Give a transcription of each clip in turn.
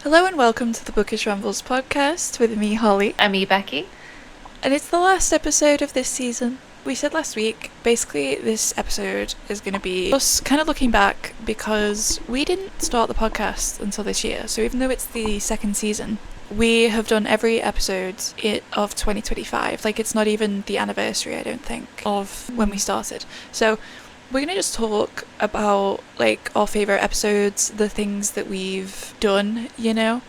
Hello and welcome to the Bookish Rambles podcast with me, Holly. I'm me, Becky. And it's the last episode of this season. We said last week, basically this episode is going to be us kind of looking back because we didn't start the podcast until this year. So even though it's the second season, we have done every episode of 2025. Like, it's not even the anniversary, I don't think, of when we started. So we're going to just talk about, like, our favourite episodes, the things that we've done, you know?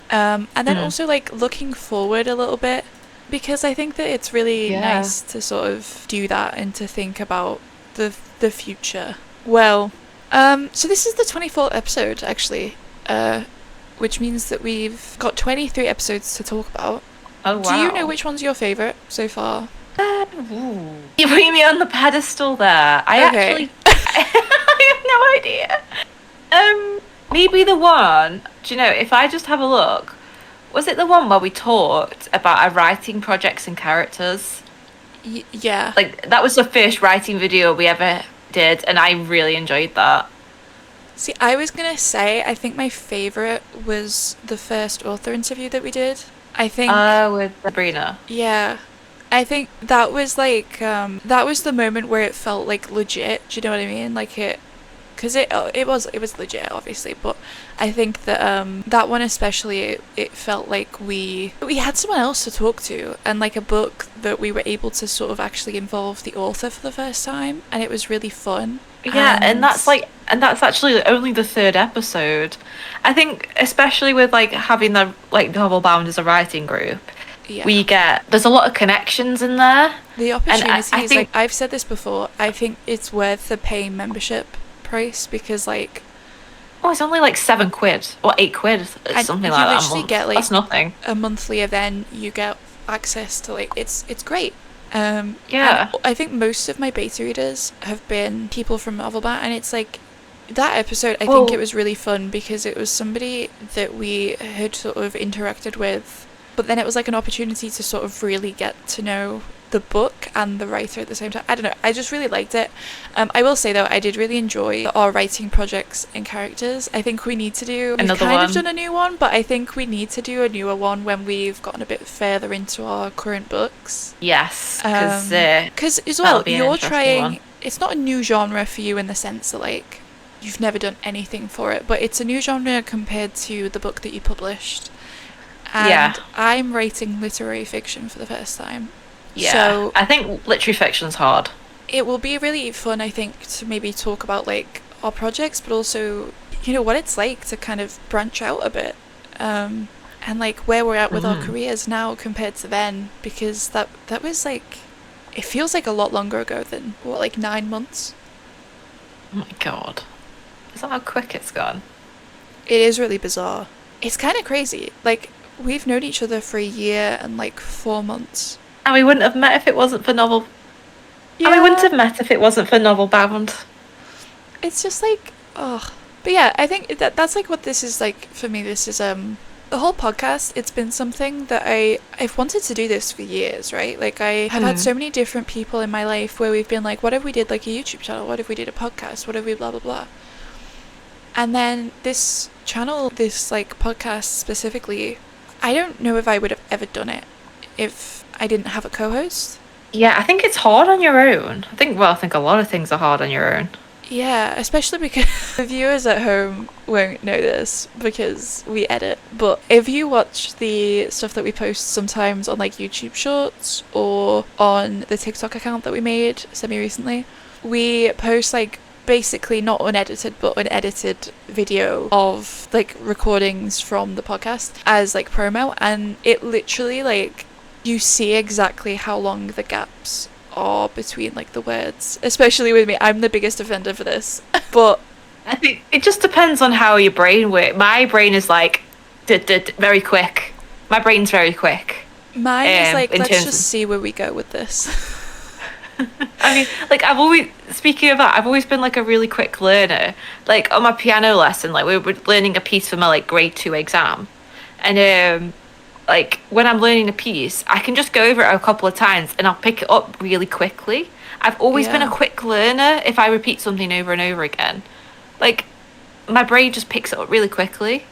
And then also, like, looking forward a little bit, because I think that it's really nice to sort of do that and to think about the future. Well, so this is the 24th episode, actually, which means that we've got 23 episodes to talk about. Oh, wow. Do you know which one's your favourite so far? You put me on the pedestal there. I have no idea. Maybe the one, do you know, if I just have a look, was it the one where we talked about our writing projects and characters? Yeah. Like, that was the first writing video we ever did, and I really enjoyed that. See, I was going to say, I think my favourite was the first author interview that we did. I think... with Sabrina. Yeah. I think that was, like, that was the moment where it felt, like, legit. Do you know what I mean? Like, because it was legit, obviously, but I think that that one especially, it felt like we had someone else to talk to, and like a book that we were able to sort of actually involve the author for the first time, and it was really fun. Yeah, and that's actually only the third episode. I think especially with like having the like Novel Bound as a writing group, there's a lot of connections in there. The opportunities, I think, like I've said this before, I think it's worth the paying membership price, because like it's only like £7 or £8, something like that. You literally get like that's nothing. A monthly event. You get access to like it's great. Yeah, I think most of my beta readers have been people from Novelbat, and it's like that episode. I think it was really fun because it was somebody that we had sort of interacted with, but then it was like an opportunity to sort of really get to know the book and the writer at the same time. I don't know, I just really liked it. I will say though, I did really enjoy our writing projects and characters. I think we need to do we've kind of done a new one, but I think we need to do a newer one when we've gotten a bit further into our current books. Yes, because as well, you're trying, it's not a new genre for you in the sense that like you've never done anything for it, but it's a new genre compared to the book that you published. And I'm writing literary fiction for the first time. Yeah, so I think literary fiction's hard. It will be really fun, I think, to maybe talk about like our projects, but also, you know, what it's like to kind of branch out a bit, and like where we're at with our careers now compared to then, because that was like, it feels like a lot longer ago than what, like 9 months. Oh my god, is that how quick it's gone? It is really bizarre. It's kind of crazy. Like, we've known each other for a year and like 4 months. And we wouldn't have met if it wasn't for Novel. Yeah. And we wouldn't have met if it wasn't for Novel Bound. It's just like, but yeah, I think that's like what this is like for me. This is the whole podcast. It's been something that I've wanted to do this for years, right? Like I have had so many different people in my life where we've been like, what if we did like a YouTube channel? What if we did a podcast? What if we blah blah blah? And then this channel, this like podcast specifically, I don't know if I would have ever done it if I didn't have a co-host. Yeah, I think it's hard on your own. I think a lot of things are hard on your own. Yeah, especially because the viewers at home won't know this because we edit. But if you watch the stuff that we post sometimes on like YouTube Shorts or on the TikTok account that we made semi-recently, we post like basically not unedited but unedited video of like recordings from the podcast as like promo, and it literally like you see exactly how long the gaps are between like the words, especially with me. I'm the biggest offender for this. But I think it just depends on how your brain works. My brain is like very quick. My brain's very quick. Mine is like, let's just see where we go with this. I mean, like speaking of that, I've always been like a really quick learner. Like on my piano lesson, like we were learning a piece for my like grade 2 exam, and like when I'm learning a piece, I can just go over it a couple of times and I'll pick it up really quickly. I've always been a quick learner if I repeat something over and over again. Like my brain just picks it up really quickly.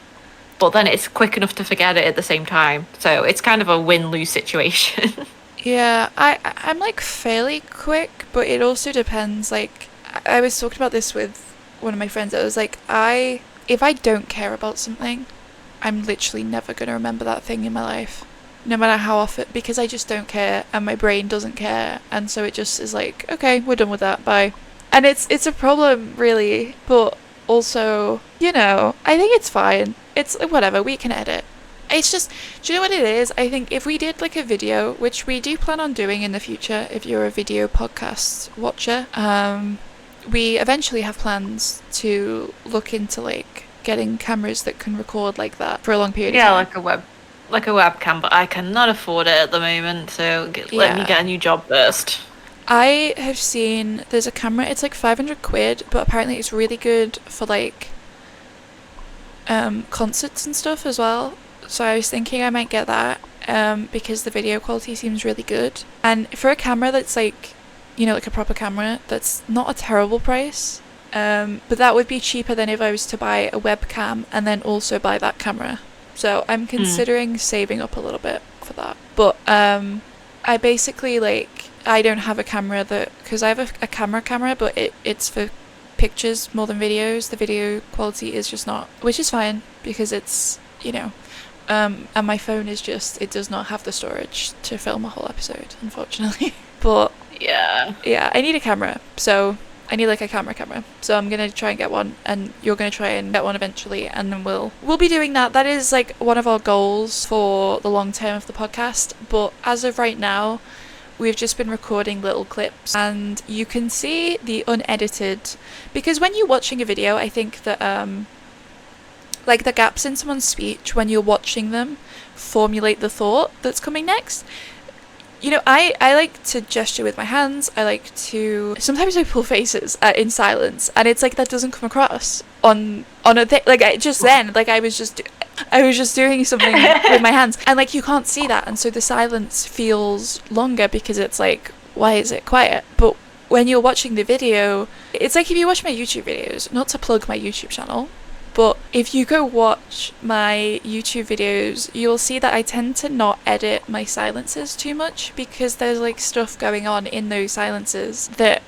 but then it's quick enough to forget it at the same time. So it's kind of a win-lose situation. Yeah, I'm like fairly quick, but it also depends. Like, I was talking about this with one of my friends. I was like, if I don't care about something, I'm literally never gonna remember that thing in my life, no matter how often, because I just don't care, and my brain doesn't care, and so it just is like, okay, we're done with that, bye. And it's a problem, really, but also, I think it's fine. It's whatever, we can edit. It's just, do you know what it is? I think if we did like a video, which we do plan on doing in the future, if you're a video podcast watcher, we eventually have plans to look into like getting cameras that can record like that for a long period of time. Yeah, like a webcam, but I cannot afford it at the moment, so let me get a new job first. I have seen there's a camera, it's like 500 quid, but apparently it's really good for like concerts and stuff as well. So I was thinking I might get that because the video quality seems really good. And for a camera that's like, like a proper camera, that's not a terrible price. But that would be cheaper than if I was to buy a webcam and then also buy that camera. So I'm considering saving up a little bit for that. But I basically I don't have a camera because I have a camera, but it's for pictures more than videos. The video quality is just not, which is fine because it's, and my phone is it does not have the storage to film a whole episode, unfortunately. But yeah, I need a camera. So I need like a camera. So I'm gonna try and get one, and you're gonna try and get one eventually, and then we'll be doing that. That is like one of our goals for the long term of the podcast. But as of right now, we've just been recording little clips, and you can see the unedited, because when you're watching a video, I think that like the gaps in someone's speech when you're watching them formulate the thought that's coming next. I like to gesture with my hands. I like to sometimes I pull faces in silence, and it's like that doesn't come across on a thing. Like I was just doing something with my hands, and like you can't see that, and so the silence feels longer because it's like, why is it quiet? But when you're watching the video, it's like if you watch my YouTube videos, not to plug my YouTube channel, but if you go watch my YouTube videos, you'll see that I tend to not edit my silences too much, because there's like stuff going on in those silences that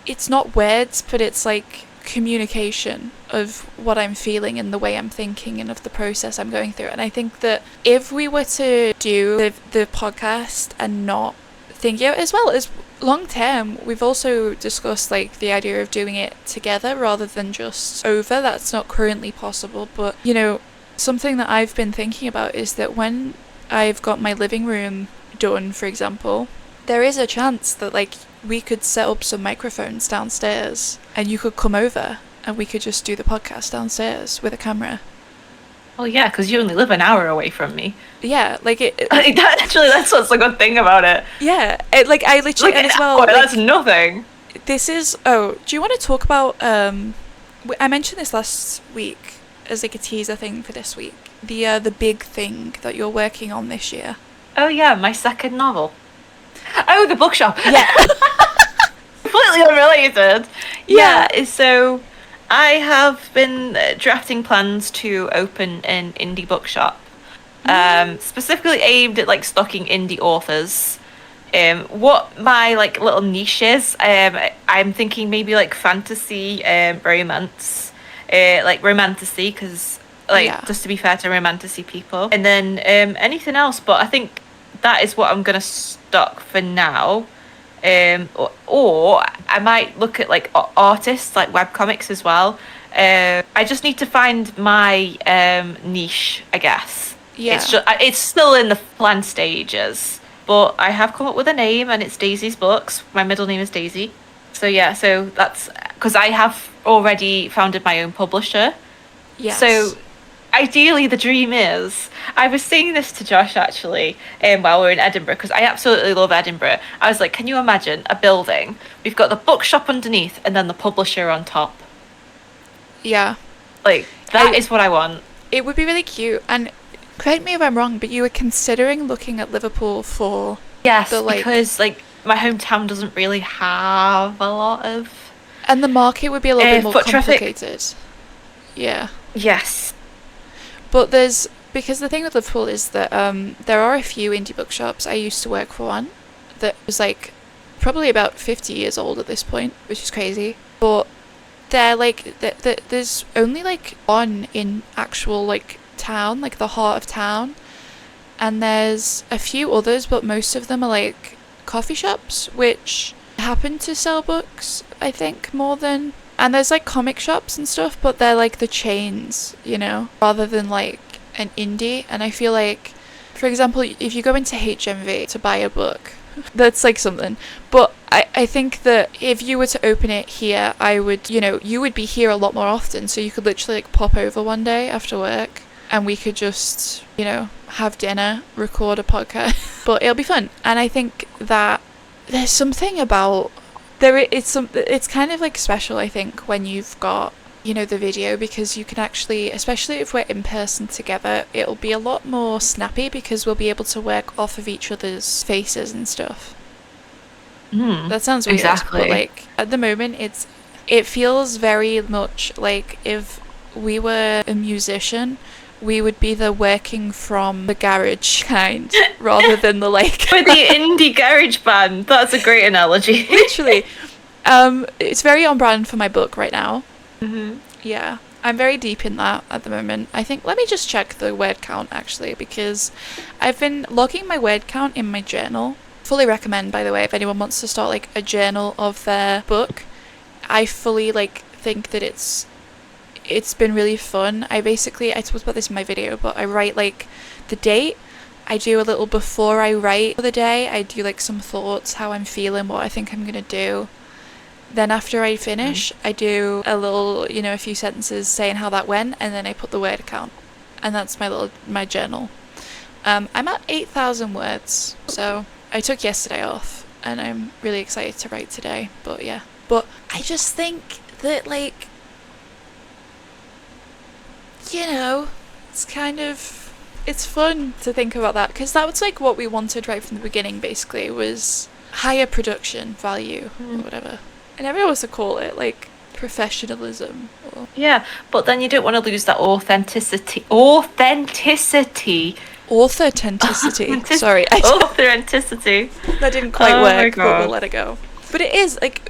it's not words, but it's like communication of what I'm feeling and the way I'm thinking and of the process I'm going through. And I think that if we were to do the podcast and not think out, as well as long term, we've also discussed like the idea of doing it together rather than just over. That's not currently possible, but something that I've been thinking about is that when I've got my living room done, for example, there is a chance that like we could set up some microphones downstairs and you could come over and we could just do the podcast downstairs with a camera. Oh yeah, because you only live an hour away from me. Yeah, like that's what's the good thing about it. Yeah, I literally, like as well. Hour, that's nothing. This is. Oh, do you want to talk about? I mentioned this last week as like a teaser thing for this week. The big thing that you're working on this year. Oh yeah, my second novel. Oh, the bookshop. Yeah. Completely unrelated. Yeah. So I have been drafting plans to open an indie bookshop, specifically aimed at like stocking indie authors. What my like little niche is, I'm thinking maybe like fantasy, romance, like romantasy, because just to be fair to romantasy people, and then anything else. But I think that is what I'm gonna stock for now. Or I might look at like artists, like webcomics as well. I just need to find my niche, I guess. Yeah. It's still in the plan stages, but I have come up with a name, and it's Daisy's Books. My middle name is Daisy. So yeah, so that's because I have already founded my own publisher. Yes. So ideally, the dream is, I was saying this to Josh actually while we were in Edinburgh, because I absolutely love Edinburgh. I was like, can you imagine a building? We've got the bookshop underneath and then the publisher on top. Yeah. Like, that is what I want. It would be really cute. And correct me if I'm wrong, but you were considering looking at Liverpool for... Yes, because like my hometown doesn't really have a lot of... And the market would be a little bit more complicated. Traffic. Yeah. Yes. But because the thing with Liverpool is that there are a few indie bookshops. I used to work for one that was like probably about 50 years old at this point, which is crazy. But they're like, there's only like one in actual like town, like the heart of town. And there's a few others, but most of them are like coffee shops, which happen to sell books, I think, more than... And there's like comic shops and stuff, but they're like the chains, you know, rather than like an indie. And I feel like, for example, if you go into HMV to buy a book, that's like something. But I think that if you were to open it here, I would, you know, you would be here a lot more often. So you could literally like pop over one day after work and we could just, you know, have dinner, record a podcast. But it'll be fun. And I think that there's something about... It's kind of like special, I think, when you've got, you know, the video, because you can actually, especially if we're in person together, it'll be a lot more snappy because we'll be able to work off of each other's faces and stuff. That sounds weird, exactly. But like at the moment it feels very much like if we were a musician, we would be the working from the garage kind rather than the like... We're the indie garage band. That's a great analogy. Literally. It's very on brand for my book right now. Yeah. I'm very deep in that at the moment. I think, let me just check the word count actually, because I've been logging my word count in my journal. Fully recommend, by the way, if anyone wants to start like a journal of their book. I fully like think that it's been really fun. I talked about this in my video, but I write like the date. I do a little before I write for the day. I do like some thoughts, how I'm feeling, what I think I'm gonna do. Then after I finish, I do a little, you know, a few sentences saying how that went, and then I put the word count. And that's my journal. I'm at 8,000 words, so I took yesterday off, and I'm really excited to write today. But yeah. But I just think that like, you know, it's fun to think about that, because that was like what we wanted right from the beginning, basically, was higher production value or whatever. I never know what to call it, like professionalism. Yeah, but then you don't want to lose that authenticity. Sorry. Authenticity. That didn't quite work, but we'll let it go. But it is, like,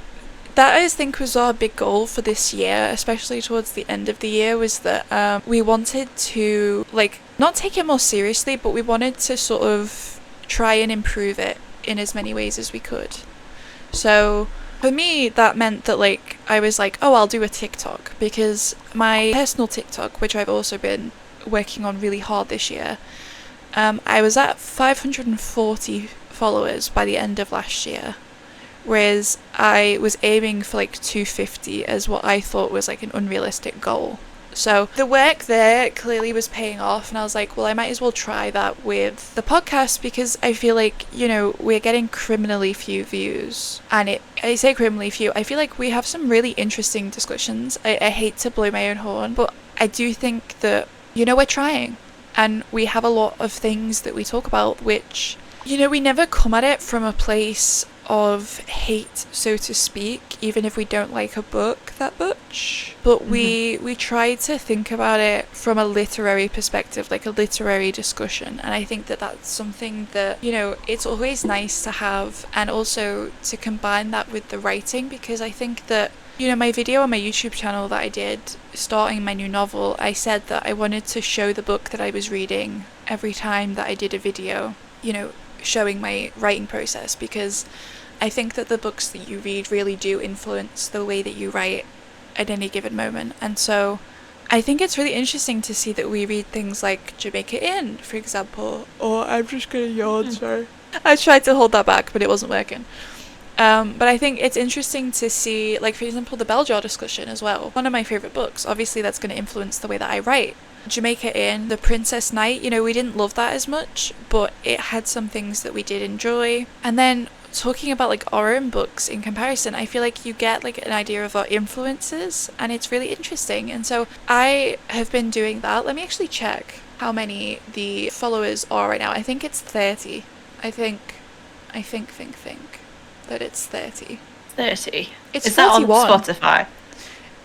that I think was our big goal for this year, especially towards the end of the year, was that we wanted to, like, not take it more seriously, but we wanted to sort of try and improve it in as many ways as we could. So for me, that meant that, like, I was like, oh, I'll do a TikTok, because my personal TikTok, which I've also been working on really hard this year, I was at 540 followers by the end of last year. Whereas I was aiming for like 250 as what I thought was like an unrealistic goal. So the work there clearly was paying off, and I was like, well, I might as well try that with the podcast, because I feel like, you know, we're getting criminally few views. And I say criminally few, I feel like we have some really interesting discussions. I hate to blow my own horn, but I do think that, you know, we're trying. And we have a lot of things that we talk about, which, you know, we never come at it from a place of hate, so to speak, even if we don't like a book that much. But we try to think about it from a literary perspective, like a literary discussion. And I think that that's something that, you know, it's always nice to have, and also to combine that with the writing, because I think that, you know, my video on my YouTube channel that I did starting my new novel, I said that I wanted to show the book that I was reading every time that I did a video, you know, showing my writing process, because I think that the books that you read really do influence the way that you write at any given moment. And so I think it's really interesting to see that we read things like Jamaica Inn, for example, or I'm just gonna yawn, sorry. I tried to hold that back, but it wasn't working. But I think it's interesting to see, like, for example, the Bell Jar discussion as well. One of my favourite books. Obviously, that's going to influence the way that I write. Jamaica Inn, The Princess Knight, you know, we didn't love that as much, but it had some things that we did enjoy. And then talking about, like, our own books in comparison, I feel like you get, like, an idea of our influences, and it's really interesting. And so I have been doing that. Let me actually check how many the followers are right now. I think it's 30. I think that it's 30. 30? It's Is 41. That on Spotify?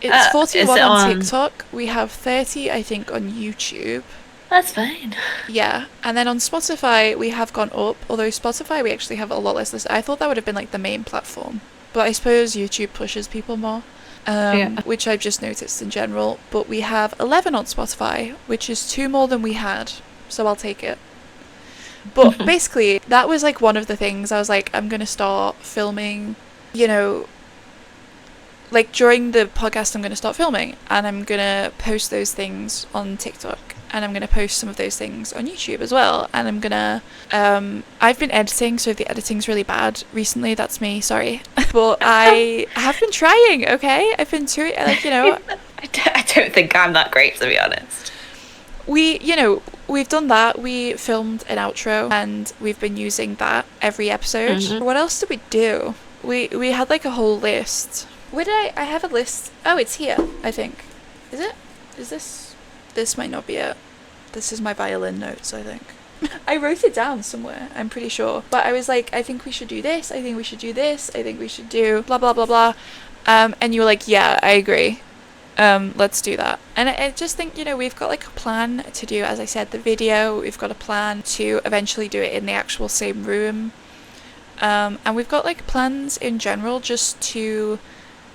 It's 41 is it on TikTok. We have 30, I think, on YouTube. That's fine. Yeah, and then on Spotify we have gone up, although Spotify we actually have a lot less listeners. I thought that would have been like the main platform, but I suppose YouTube pushes people more, Yeah. which I've just noticed in general. But we have 11 on Spotify, which is 2 more than we had, so I'll take it. But basically, that was like one of the things I was like, I'm gonna start filming, you know, like during the podcast I'm gonna start filming, and I'm gonna post those things on TikTok, and I'm gonna post some of those things on YouTube as well, and I'm gonna I've been editing, so if the editing's really bad recently, that's me, sorry. But I have been trying, okay? I've been like, you know, I don't think I'm that great, to be honest. We've done that. We filmed an outro and we've been using that every episode. Mhm. What else did we do? We had like a whole list. Where did I have a list? Oh, it's here, I think. Is it? Is this might not be it. This is my violin notes, I think. I wrote it down somewhere, I'm pretty sure. But I was like, I think we should do this, I think we should do this, I think we should do blah blah blah blah. And you were like, yeah, I agree. Let's do that. And I just think, you know, we've got like a plan to do, as I said, the video. We've got a plan to eventually do it in the actual same room. And we've got like plans in general just to,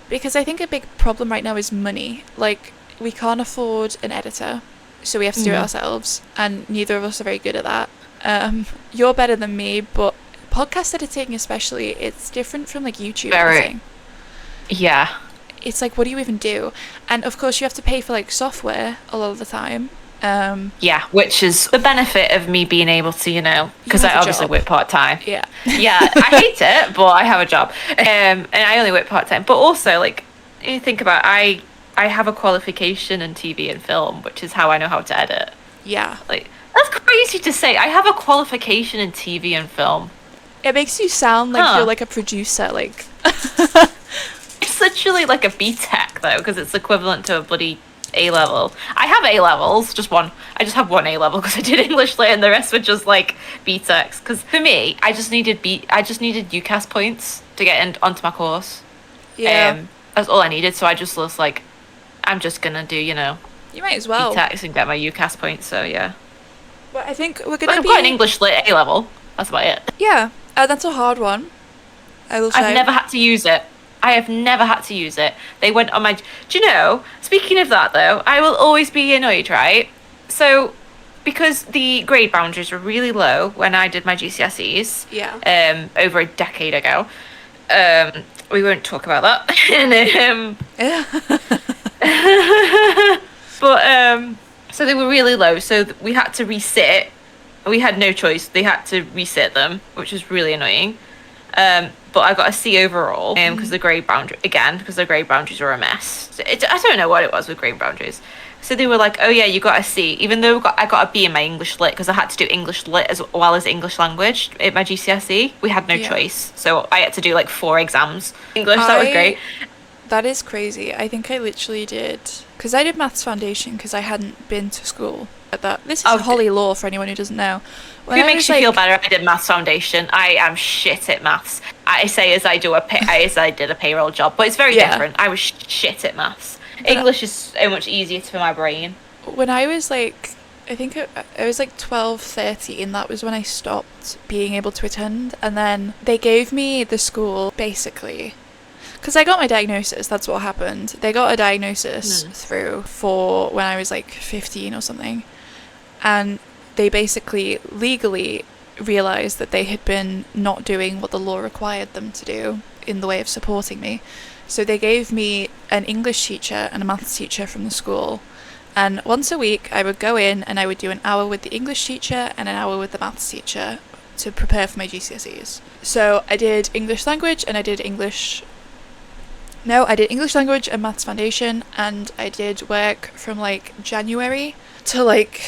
because I think a big problem right now is money. Like, we can't afford an editor, so we have to do it ourselves, and neither of us are very good at that. You're better than me, but podcast editing especially, it's different from like YouTube editing. Yeah. It's like, what do you even do? And of course you have to pay for like software a lot of the time. Yeah, which is the benefit of me being able to, you know, because I obviously work part-time. Yeah. Yeah, I hate it, but I have a job. And I only work part-time. But also, like, you think about I have a qualification in TV and film, which is how I know how to edit. Yeah. Like, that's crazy to say. I have a qualification in TV and film. It makes you sound like you're like a producer, like... It's literally like a BTEC, though, because it's equivalent to a bloody A-level. I have A-levels, just one. I just have one A-level because I did English lit, and the rest were just like BTECs. Because for me, I just needed UCAS points to get onto my course. Yeah. That's all I needed. So I just was like, I'm just gonna do, you know, You might as well. BTECs and get my UCAS points. So yeah. But I think we're gonna I've be... got an English lit A-level. That's about it. Yeah. That's a hard one, I will say. I've never had to use it. I have never had to use it. They went on my... Do you know, speaking of that, though, I will always be annoyed, right? So, because the grade boundaries were really low when I did my GCSEs... Yeah. Over a decade ago. We won't talk about that. But, so they were really low, so we had to resit. We had no choice. They had to resit them, which was really annoying. But I got a C overall because the grade boundaries were a mess. I don't know what it was with grade boundaries. So they were like, oh yeah, you got a C, even though I got a B in my English lit because I had to do English lit as well as English language at my GCSE. We had no choice. So I had to do like 4 exams. English, that was great. That is crazy. I think I literally did, because I did maths foundation because I hadn't been to school at that. This is Holly law for anyone who doesn't know. Who makes you feel better? I did maths foundation. I am shit at maths. I say as I did a payroll job, but it's very different. I was shit at maths. English is so much easier for my brain. When I was like, I think I was like 12, 13, that was when I stopped being able to attend. And then they gave me the school, basically, because I got my diagnosis, that's what happened. They got a diagnosis through for when I was like 15 or something. And they basically legally realised that they had been not doing what the law required them to do in the way of supporting me. So they gave me an English teacher and a maths teacher from the school. And once a week I would go in and I would do an hour with the English teacher and an hour with the maths teacher to prepare for my GCSEs. So I did English language and I did English language and maths foundation, and I did work from like January to like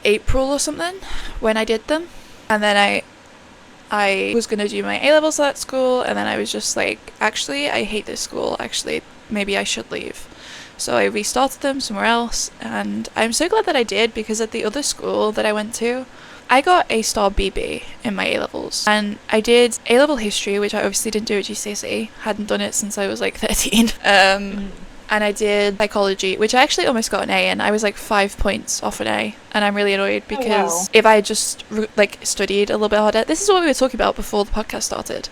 April or something when I did them. And then I was going to do my A-levels at that school, and then I was just like, actually I hate this school, actually maybe I should leave. So I restarted them somewhere else, and I'm so glad that I did, because at the other school that I went to, I got A star BB in my A-levels, and I did A-level history, which I obviously didn't do at GCSE, hadn't done it since I was like 13. and I did psychology, which I actually almost got an A in. I was like 5 points off an A, and I'm really annoyed because if I had just like studied a little bit harder, this is what we were talking about before the podcast started.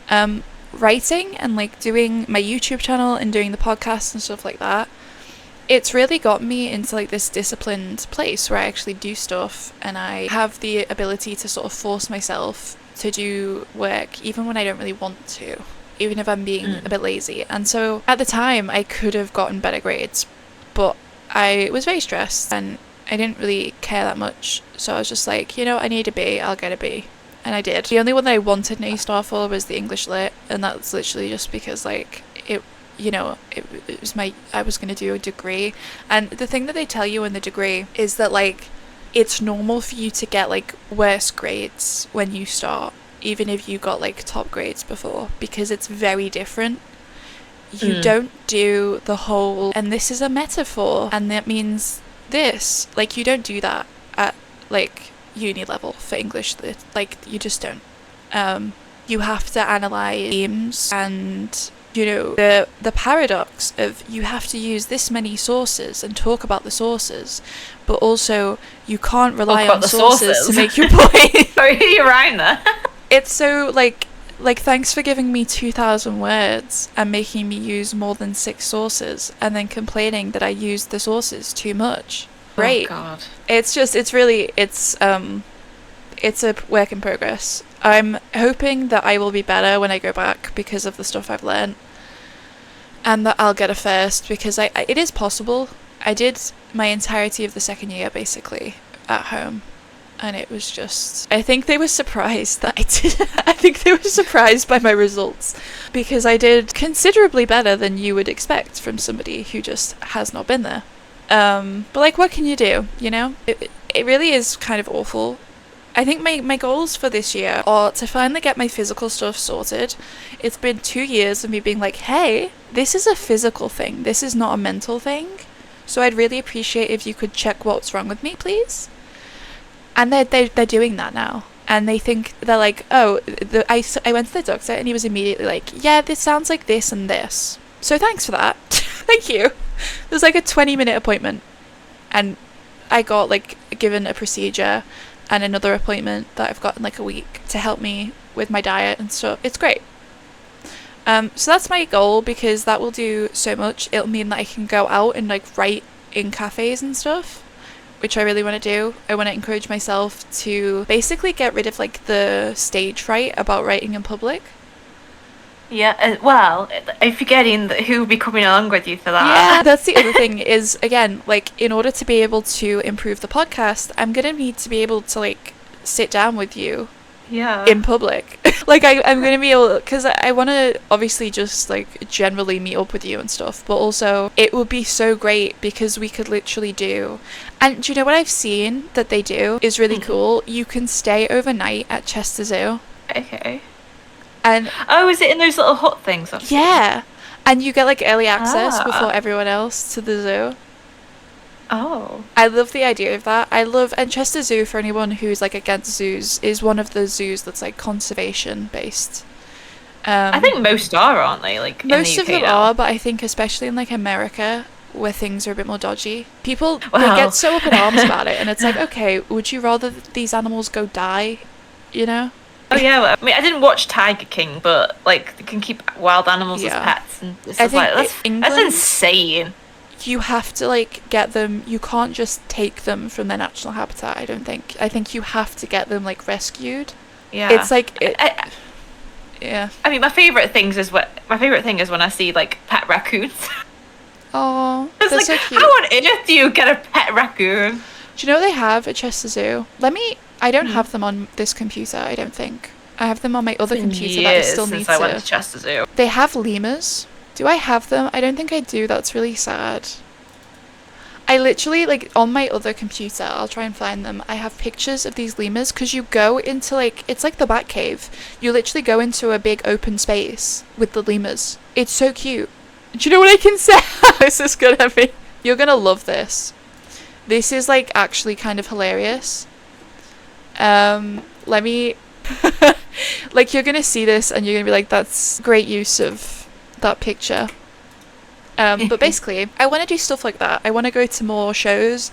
Writing and like doing my YouTube channel and doing the podcast and stuff like that, it's really got me into like this disciplined place where I actually do stuff and I have the ability to sort of force myself to do work even when I don't really want to, even if I'm being a bit lazy. And so at the time I could have gotten better grades, but I was very stressed and I didn't really care that much. So I was just like, I need a B, I'll get a B. And I did. The only one that I wanted an A star for was the English Lit, and that's literally just because like it was I was going to do a degree. And the thing that they tell you in the degree is that like it's normal for you to get like worse grades when you start, even if you got like top grades before, because it's very different. You don't do the whole, and this is a metaphor and that means this, like you don't do that at like uni level for English Lit. Like you just don't. You have to analyze themes and the paradox of you have to use this many sources and talk about the sources, but also you can't rely on sources to make your point. Sorry, you're right there. It's so like thanks for giving me 2,000 words and making me use more than 6 sources and then complaining that I used the sources too much. Great. Oh God. It's a work in progress. I'm hoping that I will be better when I go back because of the stuff I've learned, and that I'll get a first, because it is possible. I did my entirety of the second year basically at home, and it was just, I think they were surprised that I did. I think they were surprised by my results, because I did considerably better than you would expect from somebody who just has not been there. But like, what can you do? It really is kind of awful. I think my goals for this year are to finally get my physical stuff sorted. It's been 2 years of me being like, hey, this is a physical thing. This is not a mental thing. So I'd really appreciate if you could check what's wrong with me, please. And they're doing that now. And they're like, oh, I went to the doctor and he was immediately like, yeah, this sounds like this and this. So thanks for that. Thank you. It was like a 20-minute appointment. And I got like given a procedure and another appointment that I've got in like a week to help me with my diet and stuff. It's great. So that's my goal, because that will do so much. It'll mean that I can go out and like write in cafes and stuff, which I really want to do. I want to encourage myself to basically get rid of like the stage fright about writing in public. Yeah, well, I'm forgetting who will be coming along with you for that. Yeah, that's the other thing is, again, like, in order to be able to improve the podcast, I'm going to need to be able to, like, sit down with you in public. Like, I'm going to be able, because I want to obviously just, like, generally meet up with you and stuff, but also it would be so great because we could literally do, and do you know what I've seen that they do is really cool? You can stay overnight at Chester Zoo. Okay. And is it in those little hut things? Yeah, and you get like early access before everyone else to the zoo. Oh. I love the idea of that. And Chester Zoo, for anyone who's like against zoos, is one of the zoos that's like conservation based. I think most are, aren't they? Like most in the of UK them now. are, but I think especially in like America, where things are a bit more dodgy, people they get so up in arms about it, and it's like, okay, would you rather these animals go die? Oh yeah, well, I mean, I didn't watch Tiger King, but like, you can keep wild animals as pets, and it's just like that's insane. You have to like get them. You can't just take them from their natural habitat. I don't think. I think you have to get them like rescued. Yeah, it's like yeah. I mean, my favorite thing is when I see like pet raccoons. Oh, it's like, so cute. How on earth do you get a pet raccoon? Do you know what they have at Chester Zoo? I don't have them on this computer, I don't think. I have them on my other computer that I still need to. I went to Chester Zoo. They have lemurs. Do I have them? I don't think I do. That's really sad. I literally, like, on my other computer, I'll try and find them. I have pictures of these lemurs, because you go into, like, it's like the Batcave. You literally go into a big open space with the lemurs. It's so cute. Do you know what I can say? How is this gonna be? You're gonna love this. This is, like, actually kind of hilarious. Let me like, you're gonna see this and you're gonna be like, that's great use of that picture. But basically, I want to do stuff like that. I want to go to more shows.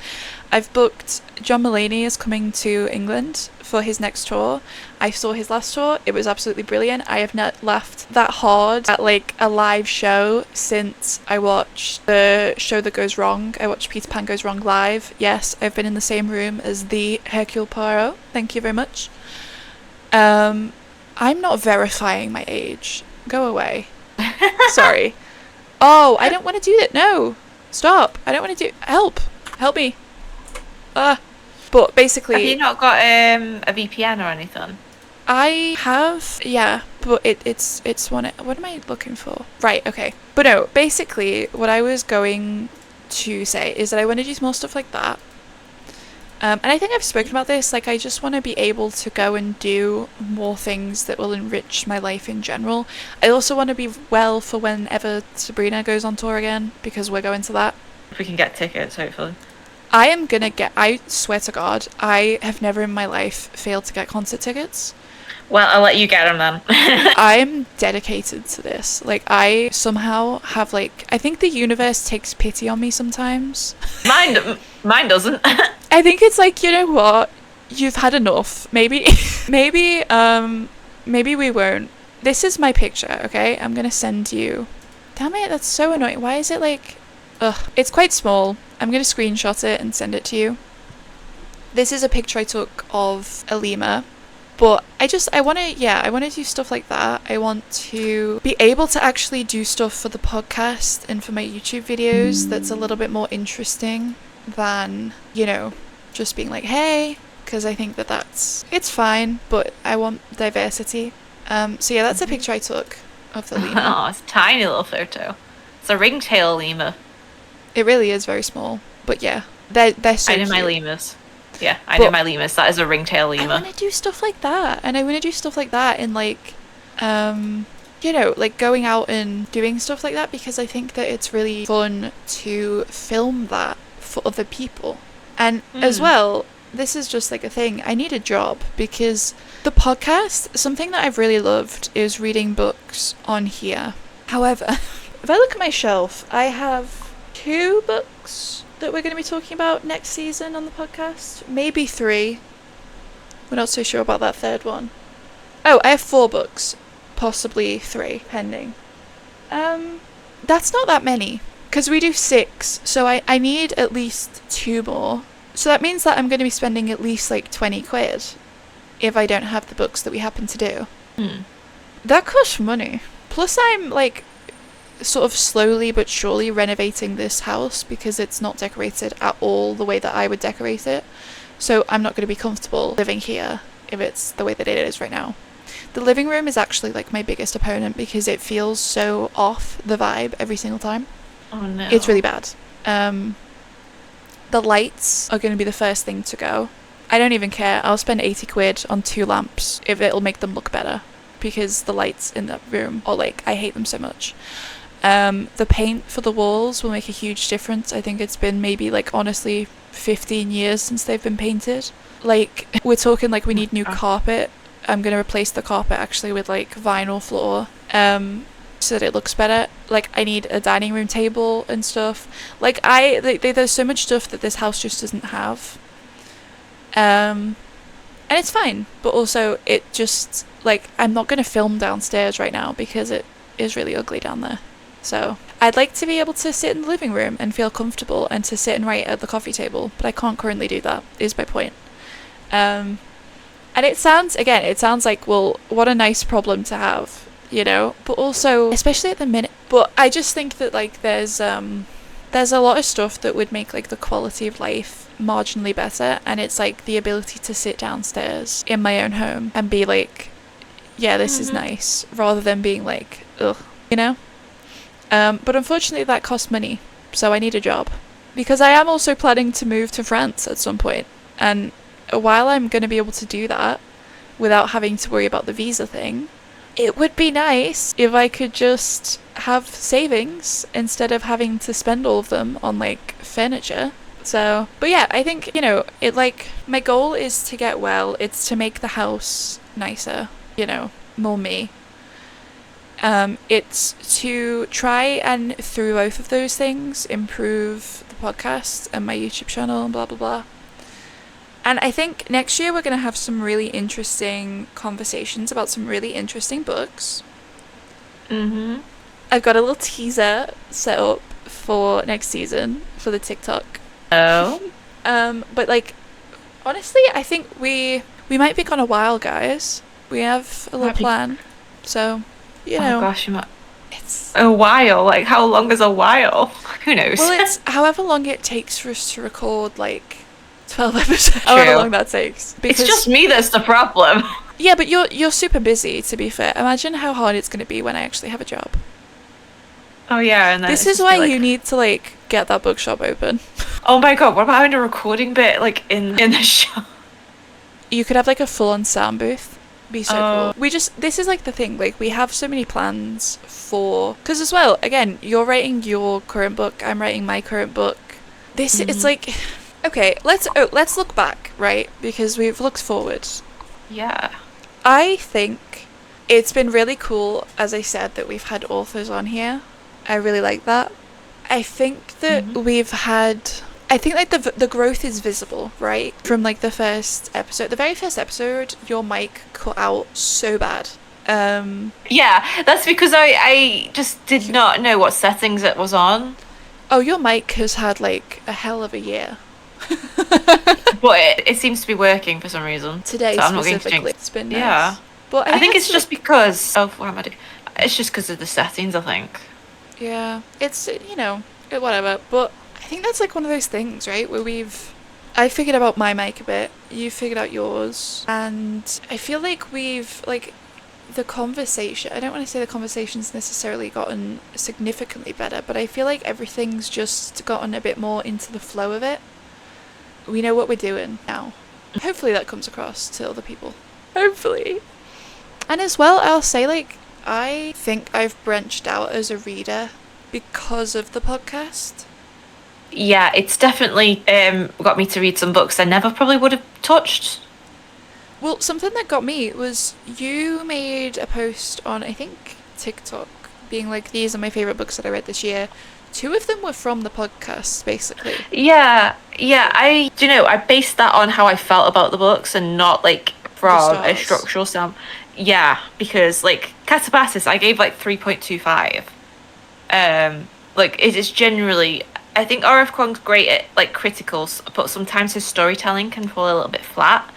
I've booked, John Mulaney is coming to England for his next tour. I saw his last tour. It was absolutely brilliant. I have not laughed that hard at like a live show since I watched the show that goes wrong. I watched Peter Pan Goes Wrong live. Yes, I've been in the same room as the Hercule Poirot. Thank you very much. I'm not verifying my age. Go away. Sorry. Oh, I don't want to do that. No. Stop. I don't want to do... Help. Help me. But basically... Have you not got a VPN or anything? I have, yeah, but it's one... What am I looking for? Right, okay. But no, basically, what I was going to say is that I want to do more stuff like that. And I think I've spoken about this, like, I just want to be able to go and do more things that will enrich my life in general. I also want to be well for whenever Sabrina goes on tour again, because we're going to that. If we can get tickets, hopefully. I swear to God, I have never in my life failed to get concert tickets. Well, I'll let you get them then. I'm dedicated to this. Like, I somehow have, like, I think the universe takes pity on me sometimes. Mine doesn't. I think it's like, you know what? You've had enough. Maybe we won't. This is my picture, okay? I'm gonna send you. Damn it, that's so annoying. Why is it like... Ugh. It's quite small. I'm gonna screenshot it and send it to you. This is a picture I took of Alima. But I want to do stuff like that. I want to be able to actually do stuff for the podcast and for my YouTube videos that's a little bit more interesting than, you know, just being like, hey, because I think it's fine, but I want diversity. So yeah, that's a picture I took of the lemur. Oh, it's a tiny little photo. It's a ringtail lemur. It really is very small, but yeah, they're so I know cute. my lemurs. Yeah, I know my lemurs. That is a ringtail lemur. I want to do stuff like that, and I want to do stuff like that in like, you know, like going out and doing stuff like that, because I think that it's really fun to film that for other people. And as well, this is just like a thing, I need a job, because the podcast, something that I've really loved is reading books on here. However, if I look at my shelf, I have 2 books that we're going to be talking about next season on the podcast. Maybe 3. We're not so sure about that 3rd one. Oh, I have 4 books. Possibly 3, pending. That's not that many, because we do 6, so I need at least 2 more. So that means that I'm going to be spending at least like 20 quid if I don't have the books that we happen to do. That costs money. Plus I'm like sort of slowly but surely renovating this house, because it's not decorated at all the way that I would decorate it. So I'm not going to be comfortable living here if it's the way that it is right now. The living room is actually like my biggest opponent, because it feels so off the vibe every single time. Oh no. It's really bad. The lights are going to be the first thing to go. I don't even care. I'll spend 80 quid on 2 lamps if it'll make them look better, because the lights in that room are like, I hate them so much. The paint for the walls will make a huge difference. I think it's been maybe like honestly 15 years since they've been painted. Like, we're talking like we need new carpet. I'm going to replace the carpet actually with like vinyl floor, so that it looks better. Like, I need a dining room table and stuff. Like, there's so much stuff that this house just doesn't have. And it's fine, but also it just, like, I'm not going to film downstairs right now because it is really ugly down there. So I'd like to be able to sit in the living room and feel comfortable and to sit and write at the coffee table, but I can't currently do that, is my point. And it sounds like, well, what a nice problem to have, you know, but also, especially at the minute, but I just think that like there's a lot of stuff that would make like the quality of life marginally better, and it's like the ability to sit downstairs in my own home and be like, yeah, this is nice, rather than being like, ugh, you know. But unfortunately that costs money, so I need a job, because I am also planning to move to France at some point, and while I'm going to be able to do that without having to worry about the visa thing, it would be nice if I could just have savings instead of having to spend all of them on like furniture. So, but yeah, I think, you know, it like, my goal is to get well, it's to make the house nicer, you know, more me. It's to try and, through both of those things, improve the podcast and my YouTube channel and blah, blah, blah. And I think next year we're going to have some really interesting conversations about some really interesting books. Mm-hmm. I've got a little teaser set up for next season for the TikTok. Oh. But like, honestly, I think we might be gone a while, guys. We have a little plan. So, you know. Oh gosh, it's a while. Like, how long is a while? Who knows? Well, it's however long it takes for us to record, like, 12 episodes. However long that takes. Because it's just me that's the problem. Yeah, but you're super busy, to be fair. Imagine how hard it's going to be when I actually have a job. Oh yeah, and then this is why you need to like get that bookshop open. Oh my god, what about having a recording bit like in the shop? You could have like a full-on sound booth. Be so cool. This is like the thing, like we have so many plans for, because as well, again, you're writing your current book, I'm writing my current book. It's like, okay, let's look back, right? Because we've looked forward. Yeah. I think it's been really cool, as I said, that we've had authors on here. I really like that. I think that we've had... I think like the growth is visible, right? From like the first episode. The very first episode, your mic cut out so bad. Yeah, that's because I just did not know what settings it was on. Oh, your mic has had like a hell of a year. But it seems to be working for some reason. Today, so specifically, it's been nice. Yeah. But I think it's just because of... What am I doing? It's just because of the settings, I think. Yeah. It's, whatever. But I think that's like one of those things, right? Where I figured out my mic a bit. You figured out yours. And I feel like we've, like... the conversation, I don't want to say the conversation's necessarily gotten significantly better, but I feel like everything's just gotten a bit more into the flow of it. We know what we're doing now. Hopefully that comes across to other people. Hopefully. And as well, I'll say, like, I think I've branched out as a reader because of the podcast. Yeah, it's definitely got me to read some books I never probably would have touched. Well, something that got me was you made a post on, I think, TikTok, being like, these are my favourite books that I read this year. 2 of them were from the podcast, basically. Yeah. I based that on how I felt about the books and not, like, from a structural standpoint. Yeah, because, like, Catabasis, I gave, like, 3.25. Like, it is generally... I think R.F. Kuang's great at, like, criticals, but sometimes his storytelling can fall a little bit flat.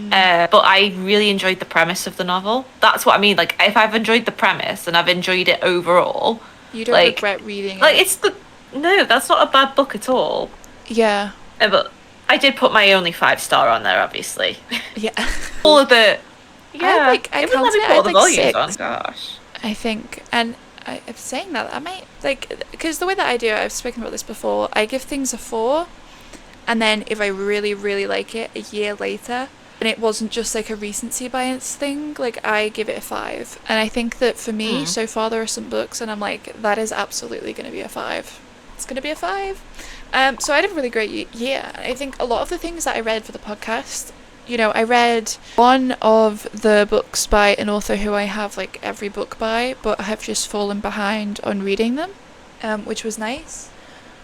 But I really enjoyed the premise of the novel. That's what I mean. Like, if I've enjoyed the premise and I've enjoyed it overall, you don't regret reading like, it. No, that's not a bad book at all. Yeah. But I did put my only 5-star on there, obviously. Yeah. All of the... Yeah, I counted it at like 6. On. Gosh. I think, and I'm saying that, I might, like, because the way that I do it, I've spoken about this before, I give things a 4, and then if I really, really like it, a year later... and it wasn't just like a recency bias thing, like I give it a 5. And I think that for me, so far there are some books and I'm like, that is absolutely going to be a 5. It's going to be a 5. So I had a really great year. I think a lot of the things that I read for the podcast, I read one of the books by an author who I have like every book by, but I have just fallen behind on reading them, which was nice.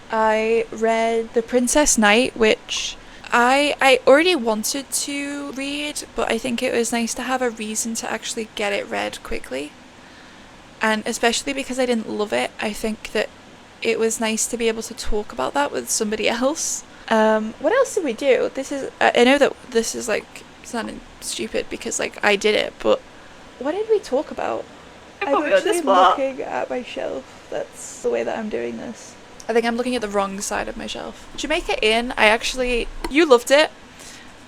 I read The Princess Knight, which... I already wanted to read, but I think it was nice to have a reason to actually get it read quickly. And especially because I didn't love it, I think that it was nice to be able to talk about that with somebody else. What else did we do? I know that this is like sounding stupid because like I did it, but what did we talk about? I'm actually looking at my shelf. That's the way that I'm doing this. I think I'm looking at the wrong side of my shelf. Jamaica Inn, you loved it.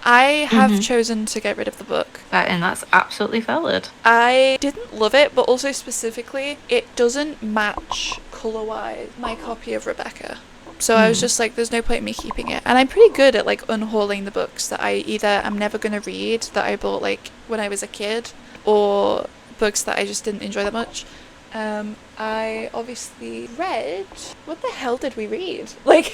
I have chosen to get rid of the book. And that's absolutely valid. I didn't love it, but also specifically, it doesn't match colour-wise my copy of Rebecca. So I was just like, there's no point in me keeping it. And I'm pretty good at like unhauling the books that I either am never going to read, that I bought like when I was a kid, or books that I just didn't enjoy that much. I obviously read... What the hell did we read? Like...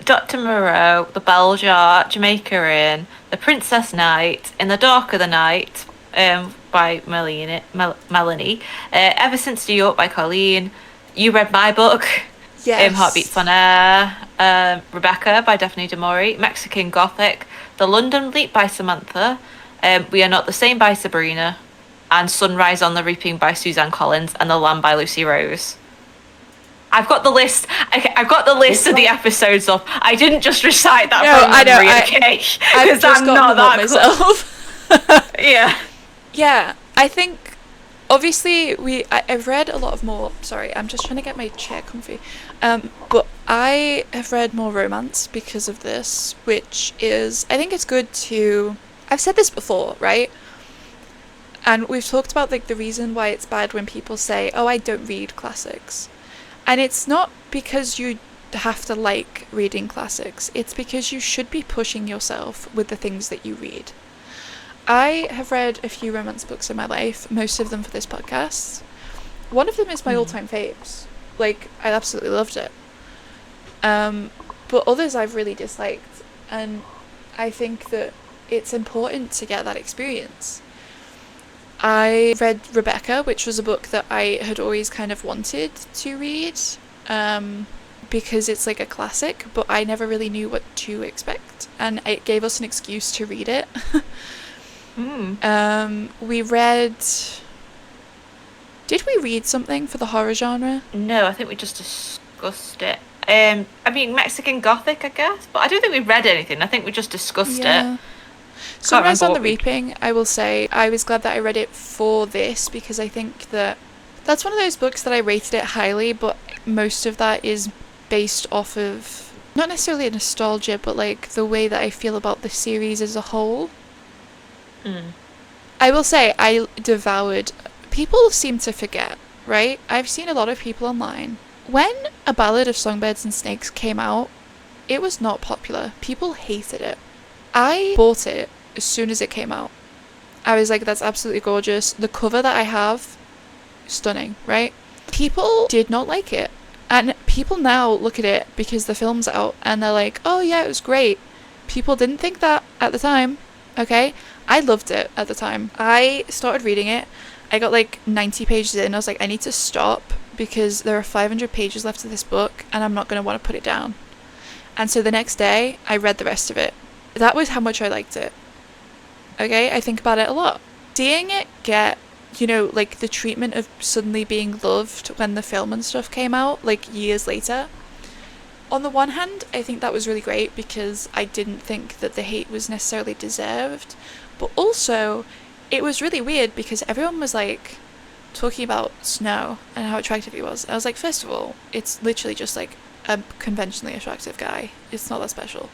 Dr. Moreau, The Bell Jar, Jamaica Inn, The Princess Knight, In the Dark of the Night, by Melanie. Ever Since New York by Colleen. You read my book. Yes. Heartbeats on Air. Rebecca by Daphne du Maurier. Mexican Gothic. The London Leap by Samantha. We Are Not the Same by Sabrina. And Sunrise on the Reaping by Suzanne Collins. And The Lamb by Lucy Rose. I've got the list. I've got the list of the episodes up. I didn't just recite that from memory, okay? I've just got that myself. Yeah. Yeah, I think obviously I've read a lot of more. Sorry, I'm just trying to get my chair comfy. But I have read more romance because of this, which is, I think it's good to. I've said this before, right? And we've talked about like the reason why it's bad when people say, "Oh, I don't read classics." And it's not because you have to like reading classics. It's because you should be pushing yourself with the things that you read. I have read a few romance books in my life, most of them for this podcast. One of them is my all-time faves. Like, I absolutely loved it. But others I've really disliked. And I think that it's important to get that experience. I read Rebecca, which was a book that I had always kind of wanted to read, because it's like a classic, but I never really knew what to expect, and it gave us an excuse to read it. We read... Did we read something for the horror genre? No, I think we just discussed it. I mean, Mexican Gothic, I guess, but I don't think we read anything. I think we just discussed it. Sunrise on the Reaping, I will say, I was glad that I read it for this, because I think that that's one of those books that I rated it highly, but most of that is based off of, not necessarily a nostalgia, but like the way that I feel about the series as a whole. I will say, I devoured, people seem to forget, right? I've seen a lot of people online. When A Ballad of Songbirds and Snakes came out, it was not popular. People hated it. I bought it as soon as it came out. I was like, that's absolutely gorgeous. The cover that I have, stunning, right? People did not like it. And people now look at it because the film's out and they're like, oh yeah, it was great. People didn't think that at the time, okay? I loved it at the time. I started reading it. I got like 90 pages in. I was like, I need to stop because there are 500 pages left of this book and I'm not going to want to put it down. And so the next day, I read the rest of it. That was how much I liked it. Okay, I think about it a lot. Seeing it get, you know, like the treatment of suddenly being loved when the film and stuff came out, like years later. On the one hand, I think that was really great because I didn't think that the hate was necessarily deserved. But also, it was really weird because everyone was like talking about Snow and how attractive he was. I was like, first of all, it's literally just like a conventionally attractive guy. It's not that special.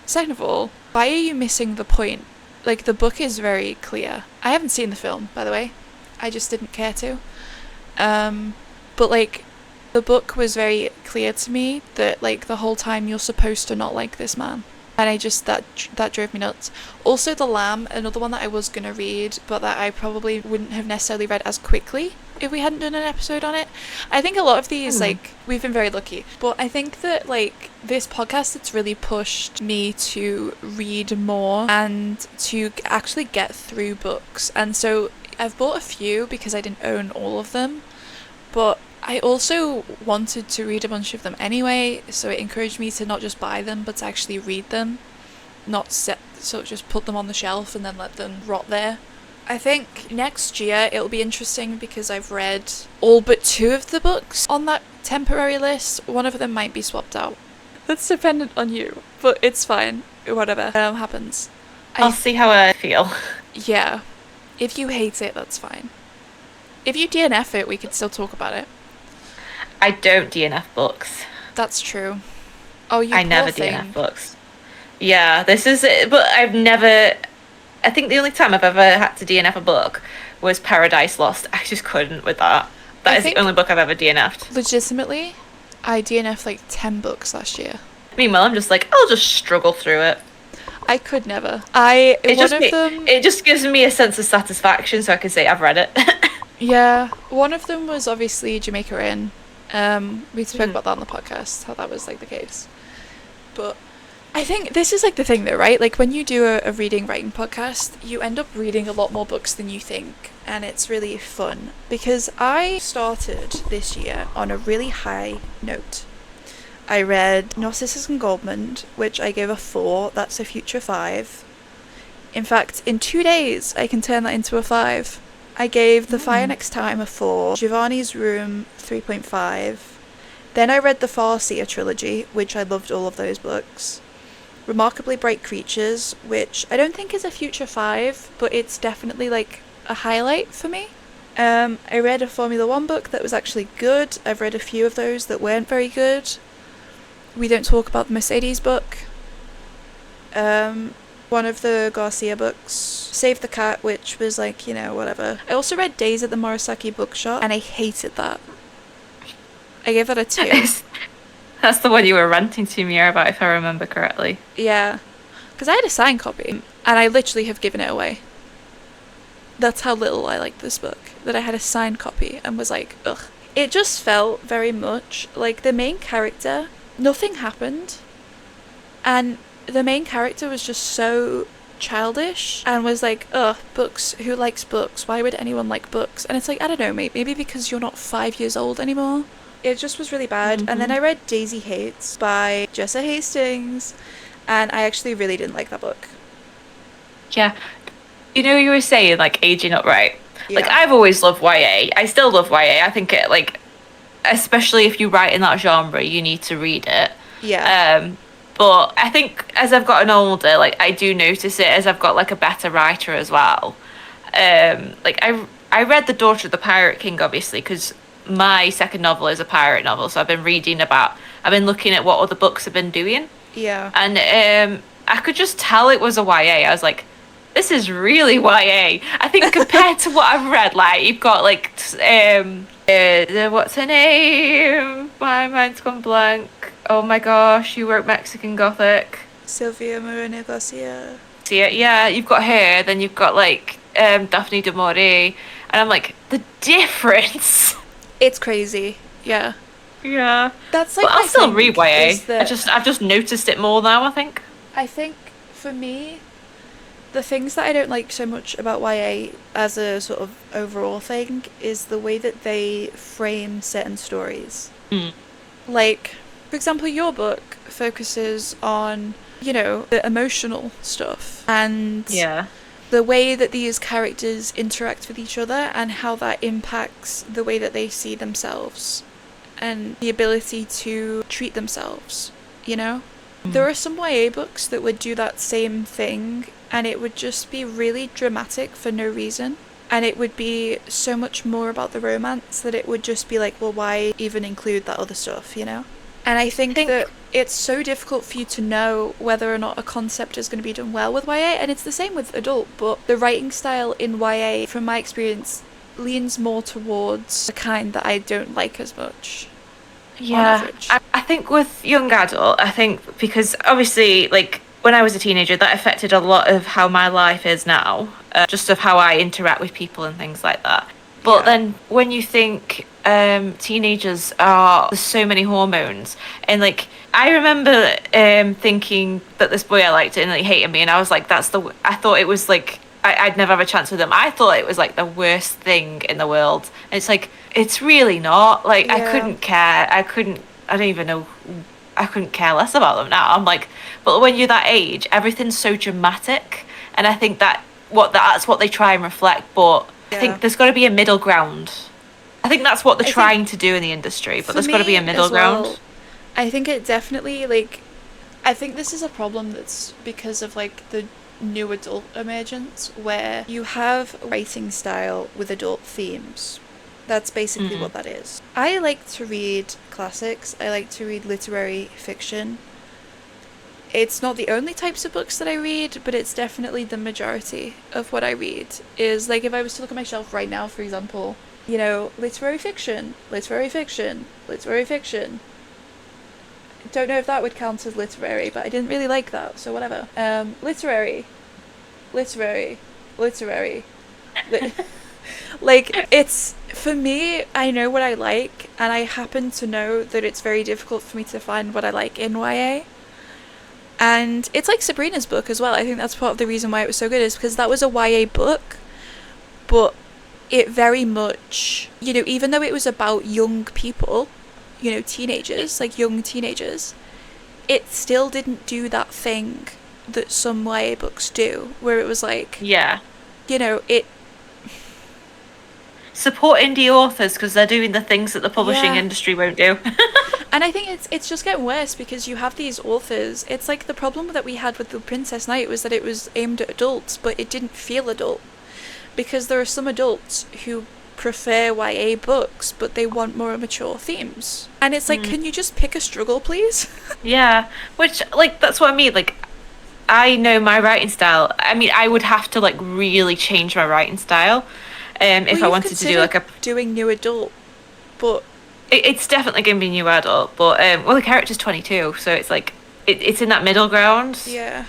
Second of all, why are you missing the point? Like, the book is very clear. I haven't seen the film, by the way. I just didn't care to. But, like, the book was very clear to me that, like, the whole time you're supposed to not like this man. And I just, that drove me nuts. Also, The Lamb, another one that I was going to read, but that I probably wouldn't have necessarily read as quickly if we hadn't done an episode on it. I think a lot of these, like, we've been very lucky. But I think that, like, this podcast, it's really pushed me to read more and to actually get through books. And so I've bought a few because I didn't own all of them. But I also wanted to read a bunch of them anyway, so it encouraged me to not just buy them, but to actually read them. Not just put them on the shelf and then let them rot there. I think next year it'll be interesting because I've read all but 2 of the books on that temporary list. One of them might be swapped out. That's dependent on you, but it's fine. Whatever happens. I'll see how I feel. Yeah. If you hate it, that's fine. If you DNF it, we could still talk about it. I don't DNF books. That's true. Oh, you I poor never thing. DNF books. Yeah, this is it. But I've never... I think the only time I've ever had to DNF a book was Paradise Lost. I just couldn't with that. That is the only book I've ever DNF'd. Legitimately, I DNF'd like 10 books last year. Meanwhile, I'm just like, I'll just struggle through it. I could never. It just gives me a sense of satisfaction so I can say I've read it. Yeah, one of them was obviously Jamaica Inn. We spoke about that on the podcast, how that was like the case. But I think this is like the thing though, right? Like when you do a reading writing podcast, you end up reading a lot more books than you think, and it's really fun because I started this year on a really high note. I read Narcissus and Goldmund, which I gave a 4. That's a future 5. In fact, in 2 days, I can turn that into a 5. I gave The Fire Next Time a 4, Giovanni's Room 3.5. Then I read the Farseer trilogy, which I loved all of those books. Remarkably Bright Creatures, which I don't think is a future 5, but it's definitely like a highlight for me. I read a Formula 1 book that was actually good. I've read a few of those that weren't very good. We Don't Talk About the Mercedes book. One of the Garcia books. Save the Cat, which was like, you know, whatever. I also read Days at the Murasaki Bookshop, and I hated that. I gave that a 2. That's the one you were ranting to me about, if I remember correctly. Yeah. Because I had a signed copy, and I literally have given it away. That's how little I liked this book. That I had a signed copy and was like, ugh. It just felt very much like the main character, nothing happened, and the main character was just so childish and was like, ugh, books, who likes books? Why would anyone like books? And it's like, I don't know, maybe because you're not 5 years old anymore. It just was really bad. And then I read Daisy Hates by Jessa Hastings, and I actually really didn't like that book. Yeah. You know, you were saying, like, aging up right. Yeah. Like, I've always loved YA. I still love YA. I think it, like, especially if you write in that genre, you need to read it. Yeah. But I think as I've gotten older, like, I do notice it as I've got, like, a better writer as well. Like, I read The Daughter of the Pirate King, obviously, because my second novel is a pirate novel, so I've been looking at what other books have been doing. Yeah. And I could just tell it was a YA. I was like, this is really YA. I think compared to what I've read, like, you've got, like, what's her name? My mind's gone blank. Oh my gosh, you wrote Mexican Gothic. Sylvia Moreno Garcia. Yeah, you've got her, then you've got, like, Daphne du Maurier, and I'm like, the difference. It's crazy. Yeah. Yeah. That's like, but I'll still read YA. That I've just noticed it more now, I think. I think for me, the things that I don't like so much about YA as a sort of overall thing is the way that they frame certain stories. Like, for example, your book focuses on, you know, the emotional stuff and the way that these characters interact with each other and how that impacts the way that they see themselves and the ability to treat themselves, you know? There are some YA books that would do that same thing, and it would just be really dramatic for no reason. And it would be so much more about the romance that it would just be like, well, why even include that other stuff, you know? And I think that it's so difficult for you to know whether or not a concept is going to be done well with YA, and it's the same with adult, but the writing style in YA, from my experience, leans more towards the kind that I don't like as much. Yeah, I think with young adult, I think because obviously, like, when I was a teenager, that affected a lot of how my life is now, just of how I interact with people and things like that. But then when you think teenagers there's so many hormones, and like I remember thinking that this boy I liked and he hated me, and I was like, I thought it was like I'd never have a chance with him. I thought it was like the worst thing in the world. And it's like, it's really not. Like, I couldn't care. I don't even know. I couldn't care less about them now. I'm like, but when you're that age, everything's so dramatic. And I think that's what they try and reflect. But I think there's got to be a middle ground. I think that's what they're trying to do in the industry, but there's got to be a middle ground. I think it definitely, like, I think this is a problem that's because of, like, the new adult emergence, where you have a writing style with adult themes. That's basically what that is. I like to read classics. I like to read literary fiction. It's not the only types of books that I read, but it's definitely the majority of what I read. Is, like, if I was to look at my shelf right now, for example, you know, literary fiction, literary fiction, literary fiction. Don't know if that would count as literary, but I didn't really like that, so whatever. Literary. Like, it's, for me, I know what I like, and I happen to know that it's very difficult for me to find what I like in YA. And it's like Sabrina's book as well. I think that's part of the reason why it was so good, is because that was a YA book, but it very much, you know, even though it was about young people, you know, teenagers, like young teenagers, it still didn't do that thing that some YA books do, where it was like, Yeah. you know, it... Support indie authors because they're doing the things that the publishing Yeah. industry won't do. And I think it's just getting worse, because you have these authors. It's like the problem that we had with The Princess Knight was that it was aimed at adults, but it didn't feel adult. Because there are some adults who prefer YA books, but they want more mature themes. And it's like, can you just pick a struggle, please? Yeah, which, like, that's what I mean. Like, I know my writing style. I mean, I would have to, like, really change my writing style if I wanted to do, like, a... doing new adult, but... It's definitely going to be new adult, but, well, the character's 22, so it's, like, it's in that middle ground. Yeah.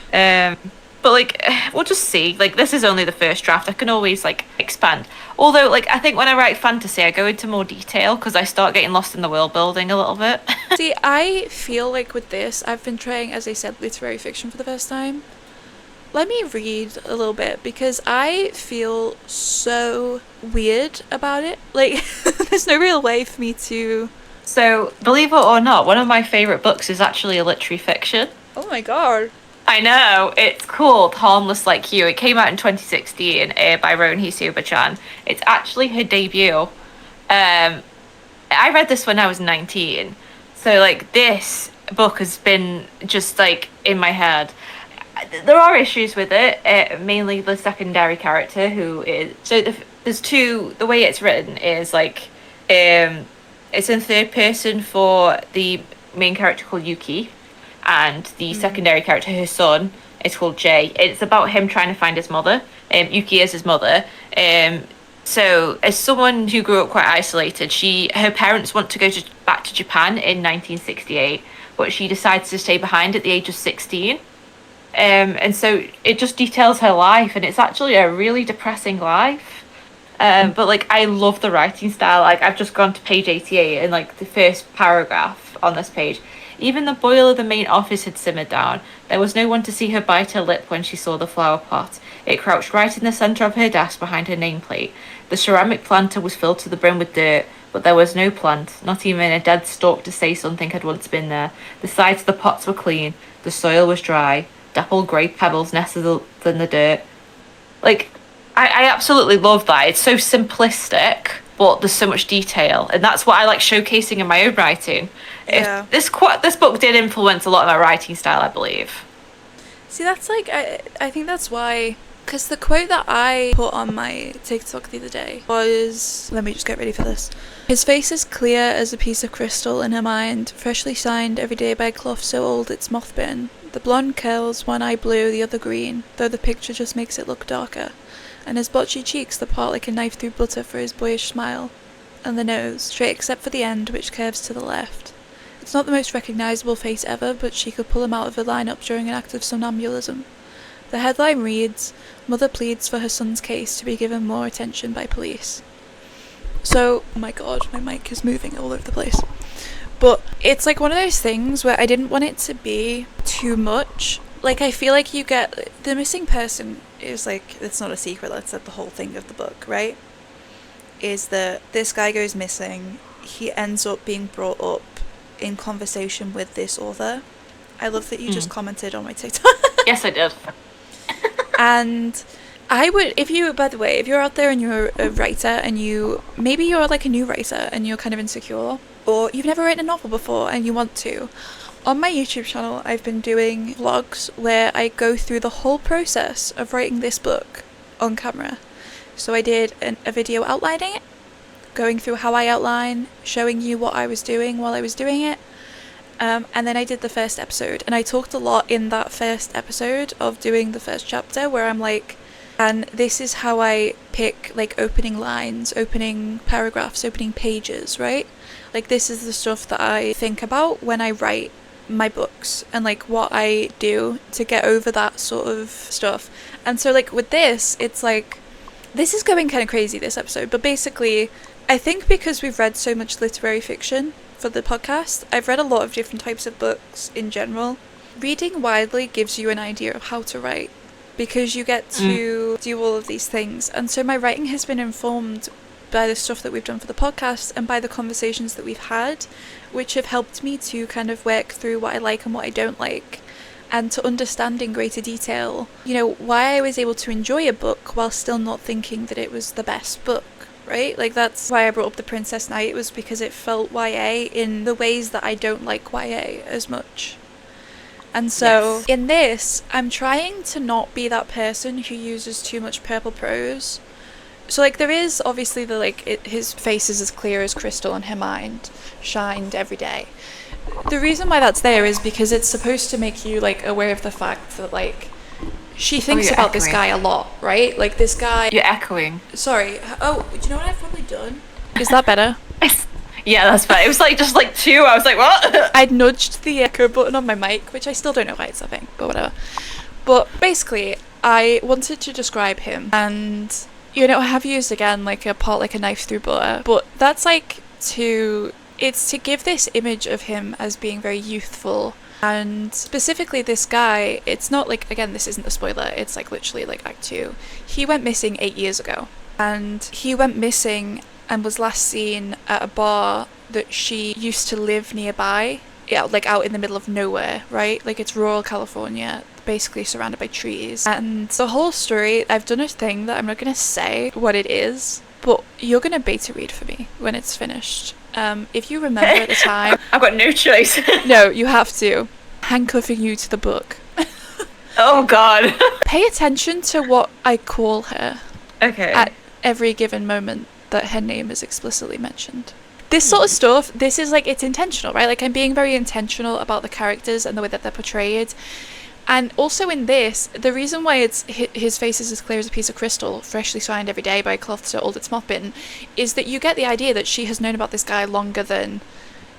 But, like, we'll just see. Like, this is only the first draft. I can always, like, expand. Although, like, I think when I write fantasy, I go into more detail because I start getting lost in the world building a little bit. See, I feel like with this, I've been trying, as I said, literary fiction for the first time. Let me read a little bit, because I feel so weird about it. Like, there's no real way for me to... So, believe it or not, one of my favourite books is actually a literary fiction. Oh my god. I know, it's called Harmless Like You. It came out in 2016 by Rowan Hisuba-chan. It's actually her debut. I read this when I was 19. So, like, this book has been just, like, in my head. There are issues with it, mainly the secondary character, who is... So, there's two... The way it's written is, like... it's in third person for the main character called Yuki, and the secondary character, her son, is called Jay. It's about him trying to find his mother. Yuki is his mother. So, as someone who grew up quite isolated, her parents want to go back to Japan in 1968, but she decides to stay behind at the age of 16. And so it just details her life, and it's actually a really depressing life. But, like, I love the writing style. Like, I've just gone to page 88, and, like, the first paragraph on this page. Even the boil of the main office had simmered down. There was no one to see her bite her lip when she saw the flower pot. It crouched right in the centre of her desk behind her nameplate. The ceramic planter was filled to the brim with dirt, but there was no plant, not even a dead stalk to say something had once been there. The sides of the pots were clean. The soil was dry. Dappled grey pebbles nestled in the dirt. Like, I absolutely love that. It's so simplistic, but there's so much detail, and that's what I like showcasing in my own writing. Yeah. This book did influence a lot of my writing style, I believe. See, that's like... I think that's why... Because the quote that I put on my TikTok the other day was... Let me just get ready for this. His face is clear as a piece of crystal in her mind, freshly signed every day by a cloth so old it's mothbin. The blonde curls, one eye blue, the other green, though the picture just makes it look darker. And his blotchy cheeks that part like a knife through butter for his boyish smile. And the nose, straight except for the end, which curves to the left. It's not the most recognisable face ever, but she could pull him out of her lineup during an act of somnambulism. The headline reads, Mother pleads for her son's case to be given more attention by police. So, oh my god, my mic is moving all over the place. But it's like one of those things where I didn't want it to be too much. Like, I feel like you get... The missing person is like... It's not a secret, that's like the whole thing of the book, right? Is that this guy goes missing. He ends up being brought up in conversation with this author. I love that you just commented on my TikTok. Yes, I did. And I would, if you, by the way, if you're out there and you're a writer and maybe you're like a new writer and you're kind of insecure, or you've never written a novel before and you want to, on my YouTube channel, I've been doing vlogs where I go through the whole process of writing this book on camera. So I did a video outlining it, going through how I outline, showing you what I was doing while I was doing it. And then I did the first episode, and I talked a lot in that first episode of doing the first chapter where I'm like, and this is how I pick like opening lines, opening paragraphs, opening pages, right? Like, this is the stuff that I think about when I write my books, and like what I do to get over that sort of stuff. And so like with this, it's like, this is going kind of crazy, this episode, but basically I think because we've read so much literary fiction for the podcast, I've read a lot of different types of books in general, reading widely gives you an idea of how to write, because you get to do all of these things. And so my writing has been informed by the stuff that we've done for the podcast and by the conversations that we've had, which have helped me to kind of work through what I like and what I don't like, and to understand in greater detail, you know, why I was able to enjoy a book while still not thinking that it was the best book, right? Like, that's why I brought up The Princess Knight. It was because it felt YA in the ways that I don't like YA as much. And so in this, I'm trying to not be that person who uses too much purple prose. So, like, there is obviously the, like, his face is as clear as crystal and her mind shined every day. The reason why that's there is because it's supposed to make you, like, aware of the fact that, like, she thinks about this guy a lot, right? Like, this guy... You're echoing. Sorry. Oh, do you know what I've probably done? Is that better? Yeah, that's better. It was, like, just, like, 2. I was like, what? I'd nudged the echo button on my mic, which I still don't know why it's a thing, but whatever. But basically, I wanted to describe him, and, you know, I have used, again, like, a pot like a knife through butter, but that's, like, it's to give this image of him as being very youthful. And specifically this guy, it's not like, again, this isn't a spoiler, it's like literally like Act 2. He went missing 8 years ago. And he went missing and was last seen at a bar that she used to live nearby. Yeah, like out in the middle of nowhere, right? Like, it's rural California, basically surrounded by trees. And the whole story, I've done a thing that I'm not going to say what it is, but you're going to beta read for me when it's finished. If you remember at the time... I've got no choice. No, you have to. Handcuffing you to the book. Oh, God. Pay attention to what I call her. Okay. At every given moment that her name is explicitly mentioned. This sort of stuff, this is like, it's intentional, right? Like, I'm being very intentional about the characters and the way that they're portrayed. And also in this, the reason why it's his face is as clear as a piece of crystal, freshly shined every day by a cloth so old it's moth-bitten, is that you get the idea that she has known about this guy longer than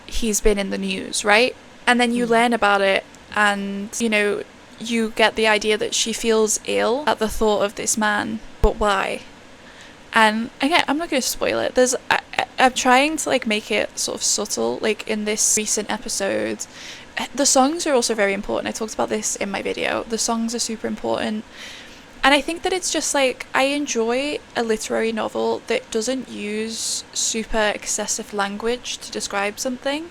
he's been in the news, right? And then you learn about it, and, you know, you get the idea that she feels ill at the thought of this man, but why? And again, I'm not going to spoil it. I'm trying to, like, make it sort of subtle, like, in this recent episode. The songs are also very important. I talked about this in my video. The songs are super important. And I think that it's just, like, I enjoy a literary novel that doesn't use super excessive language to describe something,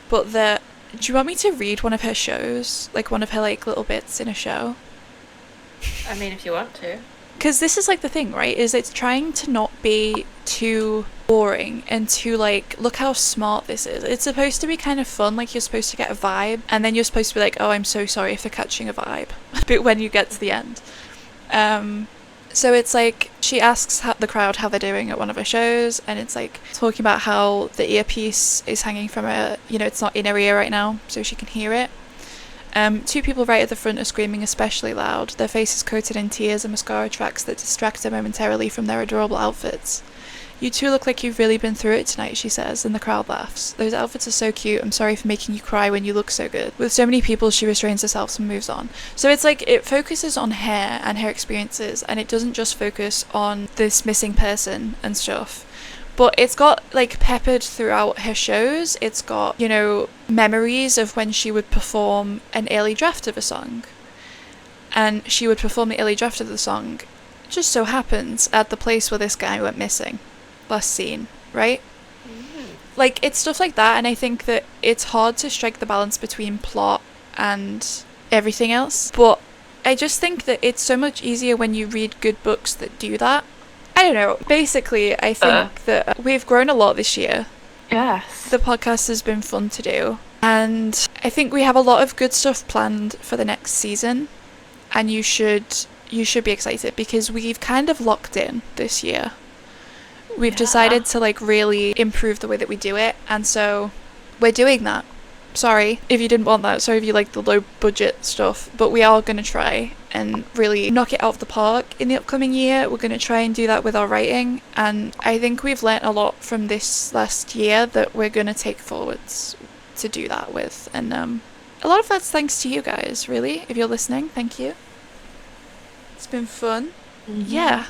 but that... Do you want me to read one of her shows? Like, one of her, like, little bits in a show? I mean, if you want to. Because this is, like, the thing, right? Is it's trying to not be too boring and too, like, look how smart this is. It's supposed to be kind of fun, like, you're supposed to get a vibe, and then you're supposed to be like, oh, I'm so sorry for catching a vibe. But when you get to the end. So it's like, she asks the crowd how they're doing at one of her shows, and it's like talking about how the earpiece is hanging from her, you know, it's not in her ear right now, so she can hear it. 2 people right at the front are screaming especially loud, their faces coated in tears and mascara tracks that distract her momentarily from their adorable outfits. You 2 look like you've really been through it tonight, she says, and the crowd laughs. Those outfits are so cute, I'm sorry for making you cry when you look so good. With so many people, she restrains herself and moves on. So it's like, it focuses on her and her experiences, and it doesn't just focus on this missing person and stuff. But it's got, like, peppered throughout her shows, it's got, you know, memories of when she would perform an early draft of a song. And she would perform the early draft of the song, just so happens, at the place where this guy went missing. Last scene, right? Like, it's stuff like that, and I think that it's hard to strike the balance between plot and everything else, but I just think that it's so much easier when you read good books that do that. I don't know, basically I think that we've grown a lot this year. Yes. The podcast has been fun to do, and I think we have a lot of good stuff planned for the next season, and you should be excited, because we've kind of locked in this year. We've decided to, like, really improve the way that we do it, and so we're doing that. Sorry if you didn't want that, sorry if you like the low budget stuff, but we are going to try and really knock it out of the park in the upcoming year. We're going to try and do that with our writing, and I think we've learnt a lot from this last year that we're going to take forwards to do that with, and a lot of that's thanks to you guys, really. If you're listening, thank you. It's been fun. Yeah.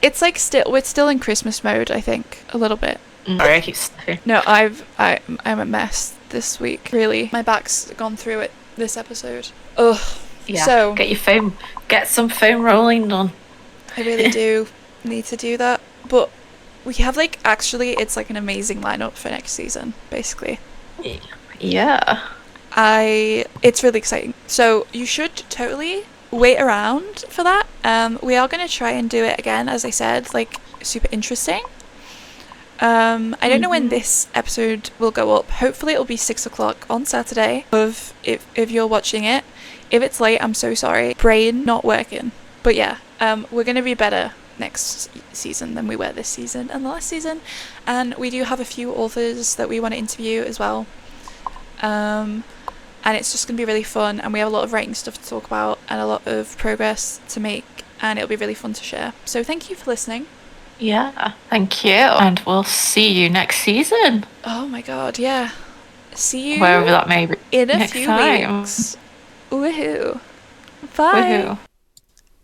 It's like we're still in Christmas mode, I think, a little bit. Sorry, I keep sniffing. No, I'm a mess this week, really. My back's gone through it this episode. Ugh. Yeah. So Get some foam rolling done. I really do need to do that. But we have like, actually, it's like an amazing lineup for next season, basically. Yeah. It's really exciting. So you should totally wait around for that. We are going to try and do it again, as I said, like super interesting. I don't know when this episode will go up. Hopefully it'll be 6 o'clock on Saturday. If you're watching it. If it's late, I'm so sorry. Brain not working. But yeah, we're going to be better next season than we were this season and last season. And we do have a few authors that we want to interview as well. And it's just going to be really fun. And we have a lot of writing stuff to talk about and a lot of progress to make. And it'll be really fun to share. So thank you for listening. Yeah, thank you. And we'll see you next season. Oh my god, yeah. See you wherever that may be in a next few time. weeks. Woohoo. Bye. Woohoo.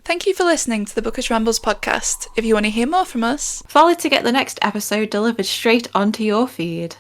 Thank you for listening to the Bookish Rambles podcast. If you want to hear more from us, follow to get the next episode delivered straight onto your feed.